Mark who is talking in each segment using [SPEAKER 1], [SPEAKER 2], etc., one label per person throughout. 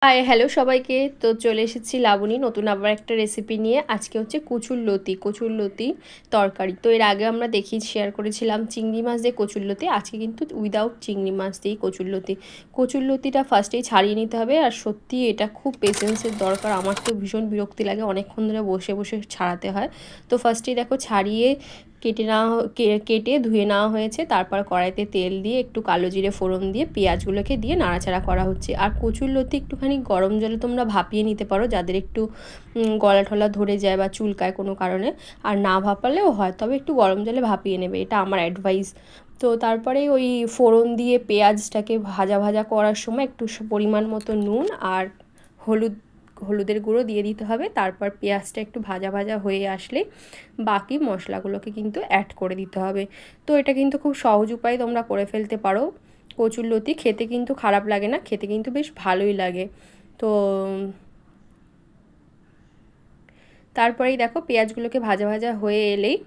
[SPEAKER 1] Hi hello সবাইকে। তো চলে এসেছি লাবণী নতুন আবার একটা রেসিপি নিয়ে। আজকে হচ্ছে কচুরলতি তরকারি। তো এর আগে আমরা শেয়ার করেছিলাম চিংড়ি মাছ দিয়ে কচুরলতি। আজকে কিন্তু উইদাউট চিংড়ি মাছ দিয়েই কচুরলতিটা ফার্স্টেই ছাড়িয়ে নিতে হবে। আর সত্যি এটা খুব পেশেন্সের দরকার। আমার তো ভীষণ বিরক্তি লাগে, অনেকক্ষণ ধরে বসে বসে ছাড়াতে হয়। তো ফার্স্টেই দেখো ছাড়িয়ে কেটে ধুয়ে নেওয়া হয়েছে। তারপর কড়াইতে তেল দিয়ে একটু কালো জিরে ফোড়ন দিয়ে পেঁয়াজগুলোকে দিয়ে নাড়াচাড়া করা হচ্ছে। আর কচুরলতি একটুখানি গরম জলে তোমরা ভাপিয়ে নিতে পারো, যাদের একটু গলা ঠলা ধরে যায় বা চুলকায় কোনো কারণে। আর না ভাপালেও হয়, তবে একটু গরম জলে ভাপিয়ে নেবে, এটা আমার অ্যাডভাইস। তো তারপরে ওই ফোড়ন দিয়ে পেঁয়াজটাকে ভাজা ভাজা করার সময় একটু পরিমাণ মতো নুন আর হলুদের গুঁড়ো দিয়ে দিতে হবে। তারপর পেঁয়াজটা একটু ভাজা ভাজা হয়ে আসলে বাকি মশলাগুলোকে কিন্তু অ্যাড করে দিতে হবে। তো এটা কিন্তু খুব সহজ উপায়ে তোমরা করে ফেলতে পারো। কচুরলতি খেতে কিন্তু খারাপ লাগে না, খেতে কিন্তু বেশ ভালোই লাগে। তো তারপরেই দেখো পেঁয়াজগুলোকে ভাজা ভাজা হয়ে এলেই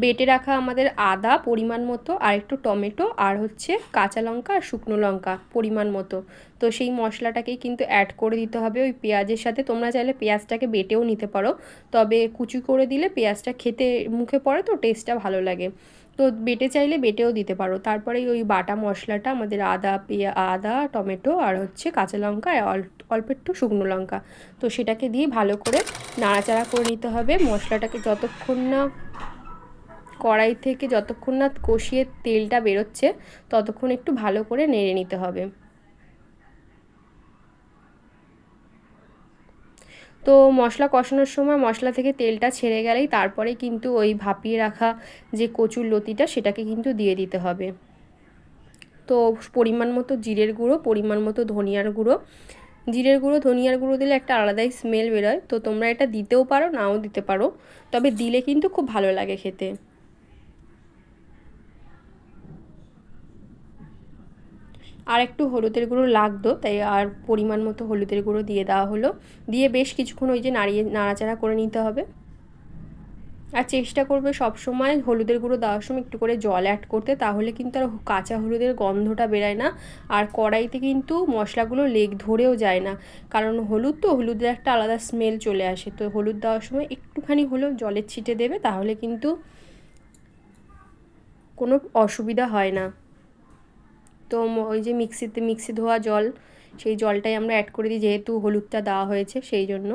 [SPEAKER 1] বেটে রাখা আমাদের আদা পরিমাণ মতো, আর একটু টমেটো, আর হচ্ছে কাঁচা লঙ্কা আর শুকনো লঙ্কা পরিমাণ মতো। তো সেই মশলাটাকেই কিন্তু অ্যাড করে দিতে হবে ওই পেঁয়াজের সাথে। তোমরা চাইলে পেঁয়াজটাকে বেটেও নিতে পারো, তবে কুচি করে দিলে পেঁয়াজটা খেতে মুখে পড়ে, তো টেস্টটা ভালো লাগে। তো বেটে চাইলে বেটেও দিতে পারো। তারপরে ওই বাটা মশলাটা আমাদের আদা টমেটো আর হচ্ছে কাঁচা লঙ্কা আর অল্প একটু শুকনো লঙ্কা, তো সেটাকে দিয়ে ভালো করে নাড়াচাড়া করে নিতে হবে। মশলাটাকে কড়াই থেকে যতক্ষণ না কষিয়ে তেলটা বেরোচ্ছে ততক্ষণ একটু ভালো করে নেড়ে নিতে হবে। তো মশলা কষানোর সময় মশলা থেকে তেলটা ছেড়ে গেলেই তারপরে কিন্তু ওই ভাপিয়ে রাখা যে কচুরলতিটা সেটাকে কিন্তু দিয়ে দিতে হবে। তো পরিমাণ মতো জিরের গুঁড়ো, পরিমাণ মতো ধনিয়ার গুঁড়ো। ধনিয়ার গুঁড়ো দিলে একটা আলাদাই স্মেল বেরোয়, তো তোমরা এটা দিতেও পারো নাও দিতে পারো, তবে দিলে কিন্তু খুব ভালো লাগে খেতে। আর একটু হলুদের গুঁড়ো লাগতো, তাই আর পরিমাণ মতো হলুদের গুঁড়ো দিয়ে দেওয়া হলো। দিয়ে বেশ কিছুক্ষণ ওই যে নাড়াচাড়া করে নিতে হবে। আর চেষ্টা করবে সব সময় হলুদের গুঁড়ো দেওয়ার সময় একটু করে জল অ্যাড করতে, তাহলে কিন্তু আর কাঁচা হলুদের গন্ধটা বেরায় না। আর কড়াইতে কিন্তু মশলাগুলো ধরেও যায় না, কারণ হলুদের একটা আলাদা স্মেল চলে আসে। তো হলুদ দেওয়ার সময় একটুখানি হলেও জলের ছিটে দেবে, তাহলে কিন্তু কোনো অসুবিধা হয় না। তো ওই যে মিক্সি ধোয়া জল, সেই জলটাই আমরা অ্যাড করে দিই, যেহেতু হলুদটা দেওয়া হয়েছে সেই জন্য।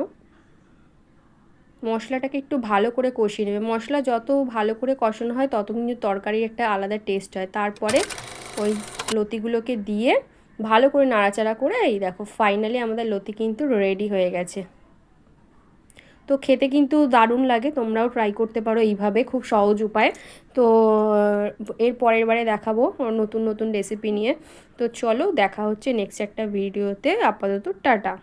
[SPEAKER 1] মশলাটাকে একটু ভালো করে কষিয়ে নেবে। মশলা যত ভালো করে কষানো হয় তত কিন্তু তরকারির একটা আলাদা টেস্ট হয়। তারপরে ওই লতিগুলোকে দিয়ে ভালো করে নাড়াচাড়া করে এই দেখো ফাইনালি আমাদের লতি কিন্তু রেডি হয়ে গেছে। তো খেতে কিন্তু দারুণ লাগে, তোমরাও ট্রাই করতে পারো এইভাবে, খুব সহজ উপায়। তো এর পরের বারে দেখাবো নতুন নতুন রেসিপি নিয়ে। তো চলো দেখা হচ্ছে নেক্সট একটা ভিডিওতে। আপাতত টাটা।